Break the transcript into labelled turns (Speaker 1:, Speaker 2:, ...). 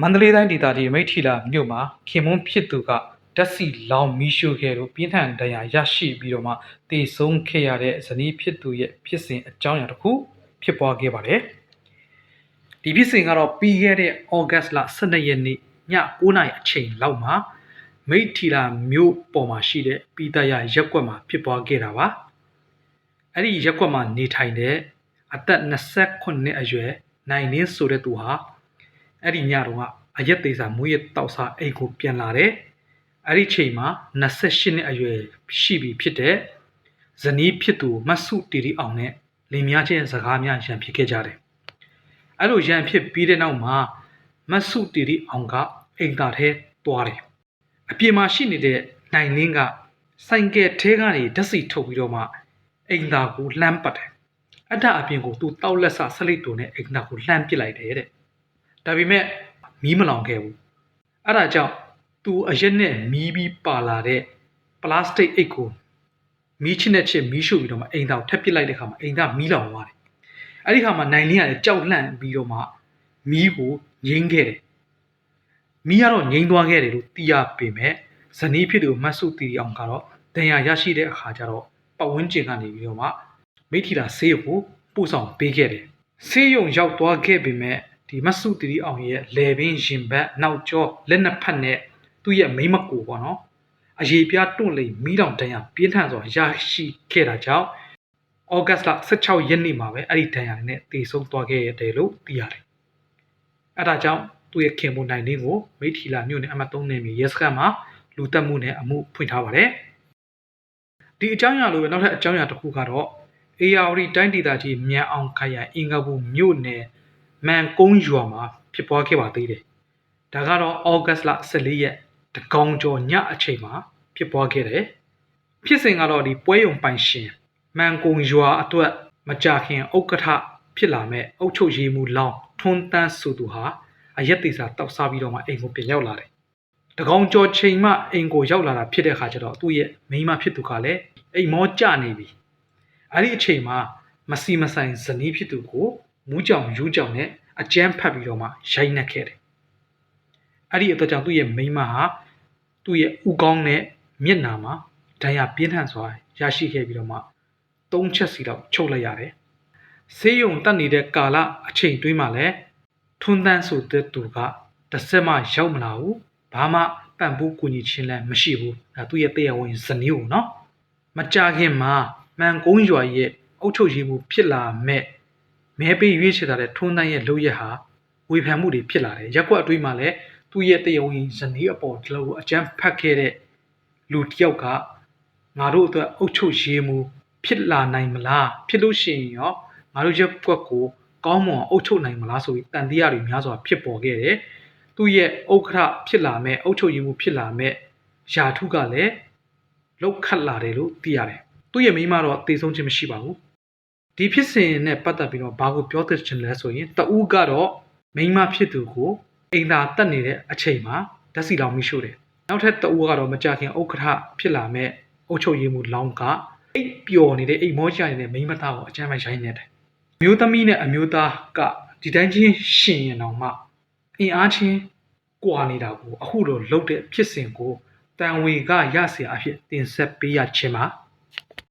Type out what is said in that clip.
Speaker 1: မန္တလေးတိုင်းဒေသကြီးမိထ္ထီလာမြို့မှာခင်မွန်းဖြစ်သူကဓာတ်ဆီလောင်မီးရှို့ခဲ့လို့ပြင်းထန်ဒဏ်ရာရရှိပြီးတော့မှတေဆုံးခဲ့ရတဲ့ဇနီးဖြစ်သူရဲ့ဖြစ်စဉ်အကြောင်းအရာတစ်ခုဖြစ်ပွားခဲ့ပါတယ်။ဒီဖြစ်စဉ်ကတော့ပြီးခဲ့တဲ့ဩဂတ်စ်လ12ရက်နေ့ည9:00နာရီအချိန်လောက်မှာမိထ္ထီလာမြို့ပေါ်မှာရှိတဲ့ပြည်သားရရပ်ကွက်မှာဖြစ်ပွားခဲ့တာပါ။အဲ့ဒီရပ်ကွက်မှာနေထိုင်တဲ့အသက်29အရွယ်နိုင်လင်းဆိုတဲ့သူဟာအဲ့ဒီညတော့ကအရက်သေးစာမွေးရတောက်စားအိမ်ကိုပြန်လာတယ်။အဲ့ဒီချိန်မှာ28နှစ်အရွယ်ရှိပြီဖြစ်တဲ့ဇနီးဖြစ်သူမဆုတီတီအောင်နဲ့လင်မယားချင်းစကားများရန်ဖြစ်ခဲ့ကြတယ်။အဲ့လိုရန်ဖြစ်ပြီးတဲ့နောက်မှာမဆုတီတီအောင်ကအိမ်သားထဲသွားတယ်။အပြင်မှာရှိနေတဲ့နိုင်လင်းကဆိုင်ကယ်ထဲကနေဓာတ်ဆီထုတ်ပြီးတော့မှအိမ်သားကိုလှမ်းပတ်တယ်။အထအပြင်ကိုသူတောက်လက်ဆဆလိတ်တူနဲ့အိမ်သားကိုလှမ်းပစ်လိုက်တယ်တဲ့။ဒါပေမဲ့မီးမလောင်ခဲ့ဘူးအဲ့ဒါကြောင့်သူအရက်နဲ့မီးပြီးပါလာတဲ့ပလတ်စတစ်အိတ်ကိုမီးချစ်နဲ့ချစ်မီးရှို့ပြီးတော့မှအိမ်သားကိုထပ်ပစ်လိုက်တဲ့ခါမှာအိမ်သားမီးလောင်သွားတယ်အဲ့ဒီခါမှာနိုင်လင်းကလည်းကြောက်လန့်ပြီးတော့မှမီးကိုငြိမ်းခဲ့တယ်မီးကတော့ငြိမ်းသွားခဲ့တယ်လို့သိရပေမဲ့ဇနီးဖြစ်သူမဆုတီအောင်ကတော့ဒဏ်ရာရရှိတဲ့အခါကျတော့ပတ်ဝန်းကျင်ကနေပြီးတော့မှမိထီလာဆေးရုံကိုပို့ဆောင်ပေးခဲ့တယ်ဆေးရုံရောက်သွားခဲ့ပေမဲ့ဒီမဆုတီအောင်ရဲ့လေပင်ရင်ဘတ်နောက်ကျောလက်နှစ်ဖက်နဲ့သူ့ရဲ့မိမကိုပေါ့နော်အရေးပြားတွန့်လိမ်မီးတောင်တန်းရပြင်းထန်စွာရရှိခဲ့တာကြောင့်ဩဂတ်စ်လ16ရက်နေ့မှာပဲအဲ့ဒီဒဏ်ရာနဲ့တည်ဆုံးသွားခဲ့ရတယ်လို့သိရတယ်အဲ့ဒါကြောင့်သူ့ရဲ့ခင်မွန်နိုင်လင်းကိုမိထီလာမြို့နယ်အမှတ်3နယ်မြေရဲစခန်းမှာလူတက်မှုနဲ့အမှုဖွင့်ထားပါတယ်ဒီအကြောင်းအရာလိုပဲနောက်ထပ်အကြောင်းအရာတစ်ခုကတော့ ARD တိုင်းဒေသကြီးမြန်အောင်ခရိုင်အင်္ဂါဘူးမြို့နယ်မန်ကုန်းရွာမှာဖြစ်ပွားခဲ့ပါသေးတယ်။ဒါကတော့ဩဂတ်စ်လ14ရက်တကောင်ကျော်ညအချိန်မှာဖြစ်ပွားခဲ့တယ်။ဖြစ်စဉ်ကတော့ဒီပွဲရုံပိုင်ရှင်မန်ကုန်းရွာအတွက်မကြခင်ဥက္ကဋ္ဌဖြစ်လာမဲ့အုတ်ချုပ်ရေးမှုလောင်းထွန်းတန်းဆိုသူဟာအရက်သေးစာတောက်စားပြီးတော့မှအိမ်ကိုပြန်ရောက်လာတယ်။တကောင်ကျော်ချိန်မှအိမ်ကိုရောက်လာတာဖြစ်တဲ့အခါကျတော့သူ့ရဲ့မိန်းမဖြစ်သူကလည်းအိမ်မောကျနေပြီ။အဲ့ဒီအချိန်မှာမစီမဆိုင်ဇနီးဖြစ်သူကိုမူးကြောင်ယူးကြောင်နဲ့အကျန်းဖတ်ပြီးတော့မှရိုက်နှက်ခဲ့တယ်။အဲ့ဒီအတွက်ကြောင့်သူ့ရဲ့မိန်းမဟာသူ့ရဲ့ဥကောင်းနဲ့မျက်နှာမှာဒဏ်ရာပြင်းထန်စွာရရှိခဲ့ပြီးတော့မှ3ချက်စီတော့ချုပ်လိုက်ရတယ်။ဆေးရုံတက်နေတဲ့ကာလအချိန်တွင်းမှာလည်းထွန်းတန်းဆိုတဲ့သူကတစ်စက်မှရောက်မလာဘူး။ဘာမှပံ့ပိုးကူညီခြင်းလည်းမရှိဘူး။ဒါသူ့ရဲ့တရားဝင်ဇနီးကိုနော်။မကြခင်မှာမန်ကုန်းရွာရဲ့အုတ်ချုပ်ရေးမှုဖြစ်လာမဲ့မဲပေးရွေးချယ်ထားတဲ့ထွန်းတန်းရဲ့လုပ်ရက်ဟာဝေဖန်မှုတွေဖြစ်လာတယ်။ရက်ကွက်အတွေ့မှာလည်းသူ့ရဲ့တရားဝင်ဇနီးအပေါ်ဒီလိုအကြမ်းဖက်ခဲ့တဲ့လူတစ်ယောက်ကငါတို့အတွက်အုတ်ချုပ်ရေးမှုဖြစ်လာနိုင်မလားဖြစ်လို့ရှိရင်ရောငါတို့ရက်ကွက်ကိုကောင်းမွန်အုတ်ချုပ်နိုင်မလားဆိုပြီးတန်တရားတွေများစွာဖြစ်ပေါ်ခဲ့တယ်။သူ့ရဲ့ဥက္ကဋ္ဌဖြစ်လာမဲ့အုတ်ချုပ်ရေးမှုဖြစ်လာမဲ့ယာထုကလည်းလောက်ခတ်လာတယ်လို့သိရတယ်။သူ့ရဲ့မိန်းမတော့တေဆုံးခြင်းမရှိပါဘူး။ဒီဖြစ်စဉ်နဲ့ပတ်သက်ပြီးတော့ဘာကိုပြောသချင်လဲဆိုရင်တဦးကတော့မိန်းမဖြစ်သူကိုအိမ်သာတက်နေတဲ့အချိန်မှာဓာတ်ဆီလောင်မိရှို့တယ်။နောက်ထပ်တဦးကတော့မကြခင်ဥက္ကဋ္ဌဖြစ်လာမဲ့အုတ်ချုပ်ရေးမှုလောင်းကအိပ်ပျော်နေတဲ့အိမ်မောကျနေတဲ့မိန်းမသားကိုအကြမ်းဖက်ရိုက်နေတယ်။မျိုးသမီးနဲ့အမျိုးသားကဒီတိုင်းချင်းရှင်ရင်တော့မှအင်အားချင်းကွာနေတာကိုအခုလိုလှုပ်တဲ့ဖြစ်စဉ်ကိုတန်ဝေကရเสียအဖြစ်တင်ဆက်ပေးရခြင်းပါ။